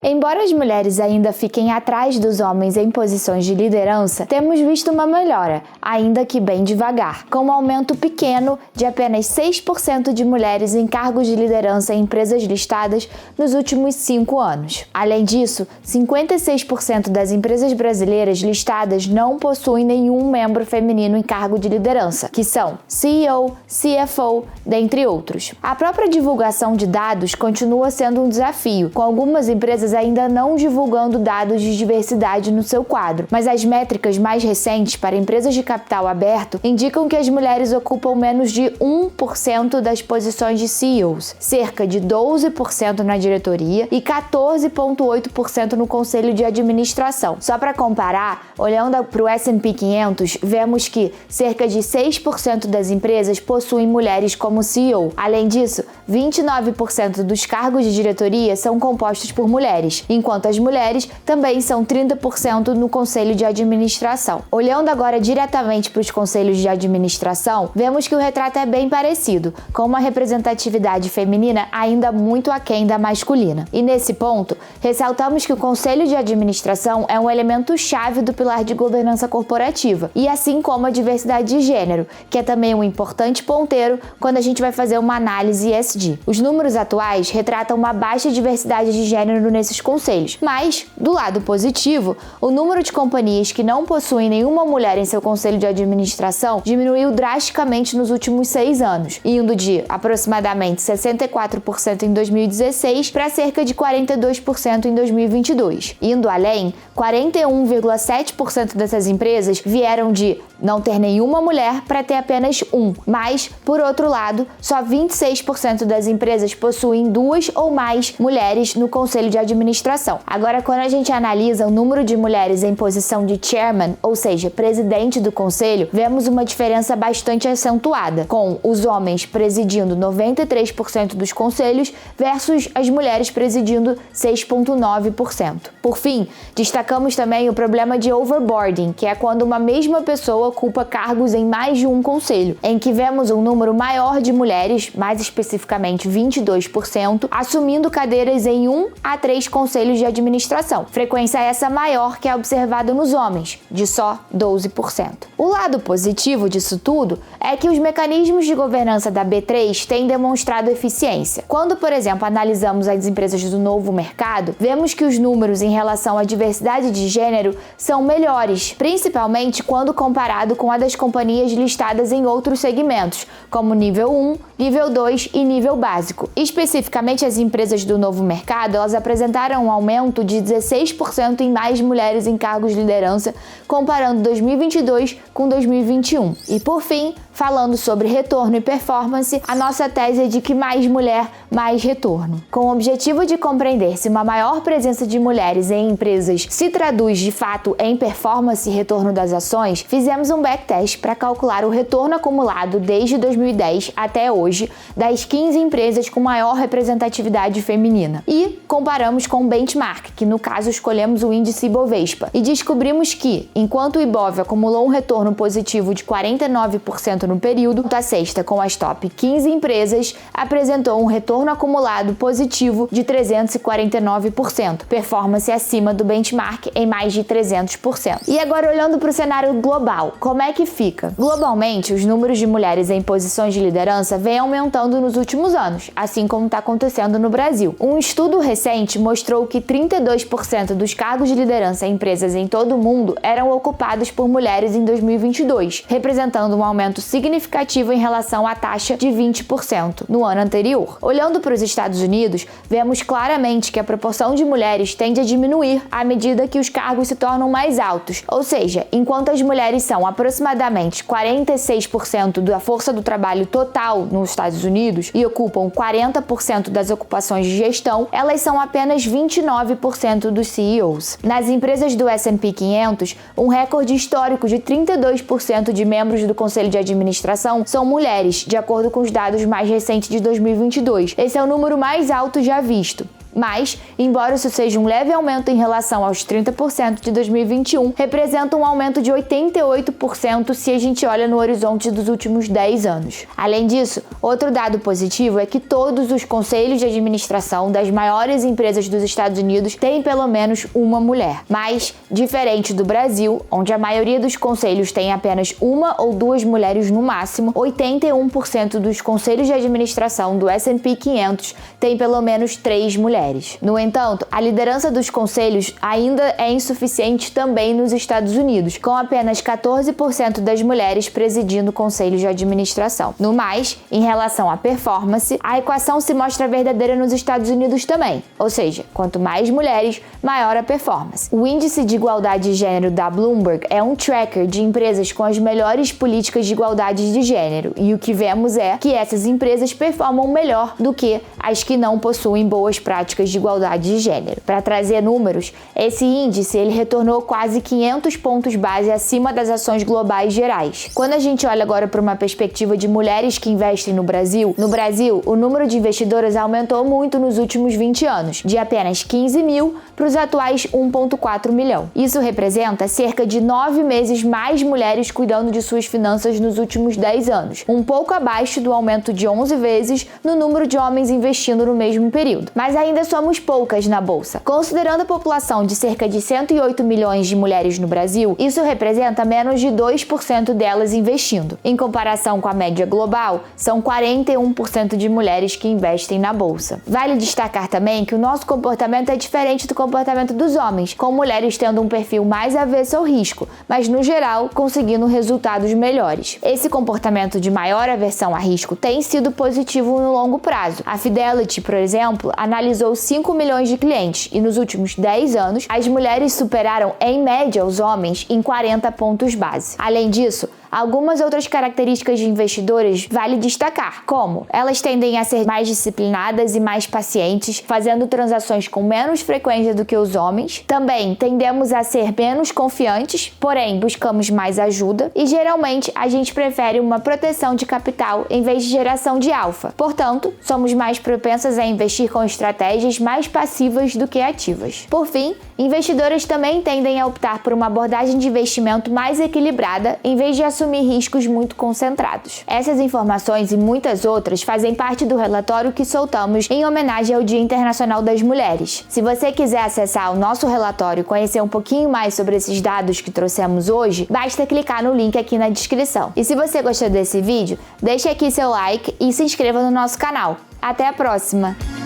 Embora as mulheres ainda fiquem atrás dos homens em posições de liderança, temos visto uma melhora, ainda que bem devagar, com um aumento pequeno de apenas 6% de mulheres em cargos de liderança em empresas listadas nos últimos 5 anos. Além disso, 56% das empresas brasileiras listadas não possuem nenhum membro feminino em cargo de liderança, que são CEO, CFO, dentre outros. A própria divulgação de dados continua sendo um desafio, com algumas empresas ainda não divulgando dados de diversidade no seu quadro, mas as métricas mais recentes para empresas de capital aberto indicam que as mulheres ocupam menos de 1% das posições de CEOs, cerca de 12% na diretoria e 14,8% no conselho de administração. Só para comparar, olhando para o S&P 500, vemos que cerca de 6% das empresas possuem mulheres como CEO. Além disso, 29% dos cargos de diretoria são compostos por mulheres, enquanto as mulheres também são 30% no conselho de administração. Olhando agora diretamente para os conselhos de administração, vemos que o retrato é bem parecido, com uma representatividade feminina ainda muito aquém da masculina. E nesse ponto, ressaltamos que o conselho de administração é um elemento chave do pilar de governança corporativa, e assim como a diversidade de gênero, que é também um importante ponteiro quando a gente vai fazer uma análise ESG. Os números atuais retratam uma baixa diversidade de gênero nesses conselhos, mas, do lado positivo, o número de companhias que não possuem nenhuma mulher em seu conselho de administração diminuiu drasticamente nos últimos 6 anos, indo de aproximadamente 64% em 2016 para cerca de 42% em 2022. Indo além, 41,7% dessas empresas vieram de não ter nenhuma mulher para ter apenas um, mas, por outro lado, só 26% das empresas possuem 2 ou mais mulheres no conselho de administração. Agora, quando a gente analisa o número de mulheres em posição de chairman, ou seja, presidente do conselho, vemos uma diferença bastante acentuada, com os homens presidindo 93% dos conselhos versus as mulheres presidindo 6,9%. Por fim, destacamos também o problema de overboarding, que é quando uma mesma pessoa ocupa cargos em mais de um conselho, em que vemos um número maior de mulheres, mais especificamente 22%, assumindo cadeiras em 1 a 3 conselhos de administração. Frequência essa maior que é observada nos homens, de só 12%. O lado positivo disso tudo é que os mecanismos de governança da B3 têm demonstrado eficiência. Quando, por exemplo, analisamos as empresas do novo mercado, vemos que os números em relação à diversidade de gênero são melhores, principalmente quando comparado com a das companhias listadas em outros segmentos, como nível 1, nível 2 e nível básico. Especificamente, as empresas do novo mercado, elas apresentaram um aumento de 16% em mais mulheres em cargos de liderança, comparando 2022 com 2021. E por fim, falando sobre retorno e performance, a nossa tese é de que mais mulher, mais retorno. Com o objetivo de compreender se uma maior presença de mulheres em empresas se traduz de fato em performance e retorno das ações, fizemos um backtest para calcular o retorno acumulado desde 2010 até hoje das 15 empresas com maior representatividade feminina. E comparamos com o benchmark, que no caso escolhemos o índice Ibovespa, e descobrimos que, enquanto o Ibov acumulou um retorno positivo de 49% no período, a sexta, com as top 15 empresas, apresentou um retorno acumulado positivo de 349%, performance acima do benchmark em mais de 300%. E agora, olhando para o cenário global, como é que fica? Globalmente, os números de mulheres em posições de liderança vêm aumentando nos últimos anos, assim como está acontecendo no Brasil. Um estudo recente mostrou que 32% dos cargos de liderança em empresas em todo o mundo eram ocupados por mulheres em 2022, representando um aumento significativo em relação à taxa de 20% no ano anterior. Olhando para os Estados Unidos, vemos claramente que a proporção de mulheres tende a diminuir à medida que os cargos se tornam mais altos, ou seja, enquanto as mulheres são aproximadamente 46% da força do trabalho total nos Estados Unidos e ocupam 40% das ocupações de gestão, elas são apenas 29% dos CEOs. Nas empresas do S&P 500, um recorde histórico de 32% de membros do conselho de administração são mulheres, de acordo com os dados mais recentes de 2022. Esse é o número mais alto já visto. Mas, embora isso seja um leve aumento em relação aos 30% de 2021, representa um aumento de 88% se a gente olha no horizonte dos últimos 10 anos. Além disso, outro dado positivo é que todos os conselhos de administração das maiores empresas dos Estados Unidos têm pelo menos uma mulher. Mas, diferente do Brasil, onde a maioria dos conselhos tem apenas uma ou duas mulheres no máximo, 81% dos conselhos de administração do S&P 500 tem pelo menos 3 mulheres. No entanto, a liderança dos conselhos ainda é insuficiente também nos Estados Unidos, com apenas 14% das mulheres presidindo conselhos de administração. No mais, em relação à performance, a equação se mostra verdadeira nos Estados Unidos também, ou seja, quanto mais mulheres, maior a performance. O Índice de Igualdade de Gênero da Bloomberg é um tracker de empresas com as melhores políticas de igualdade de gênero, e o que vemos é que essas empresas performam melhor do que as que não possuem boas práticas de igualdade de gênero. Para trazer números, esse índice ele retornou quase 500 pontos base acima das ações globais gerais. Quando a gente olha agora para uma perspectiva de mulheres que investem no Brasil, o número de investidoras aumentou muito nos últimos 20 anos, de apenas 15 mil para os atuais 1,4 milhão. Isso representa cerca de 9 meses mais mulheres cuidando de suas finanças nos últimos 10 anos, um pouco abaixo do aumento de 11 vezes no número de homens investindo no mesmo período. Mas ainda somos poucas na bolsa. Considerando a população de cerca de 108 milhões de mulheres no Brasil, isso representa menos de 2% delas investindo. Em comparação com a média global, são 41% de mulheres que investem na bolsa. Vale destacar também que o nosso comportamento é diferente do comportamento dos homens, com mulheres tendo um perfil mais avesso ao risco, mas no geral conseguindo resultados melhores. Esse comportamento de maior aversão a risco tem sido positivo no longo prazo. A Fidelity, por exemplo, analisou 5 milhões de clientes e nos últimos 10 anos as mulheres superaram em média os homens em 40 pontos base. Além disso, algumas outras características de investidoras vale destacar, como elas tendem a ser mais disciplinadas e mais pacientes, fazendo transações com menos frequência do que os homens. Também tendemos a ser menos confiantes, porém buscamos mais ajuda e geralmente a gente prefere uma proteção de capital em vez de geração de alfa. Portanto, somos mais propensas a investir com estratégias mais passivas do que ativas. Por fim, investidoras também tendem a optar por uma abordagem de investimento mais equilibrada em vez de assumir riscos muito concentrados. Essas informações e muitas outras fazem parte do relatório que soltamos em homenagem ao Dia Internacional das Mulheres. Se você quiser acessar o nosso relatório e conhecer um pouquinho mais sobre esses dados que trouxemos hoje, basta clicar no link aqui na descrição. E se você gostou desse vídeo, deixe aqui seu like e se inscreva no nosso canal. Até a próxima!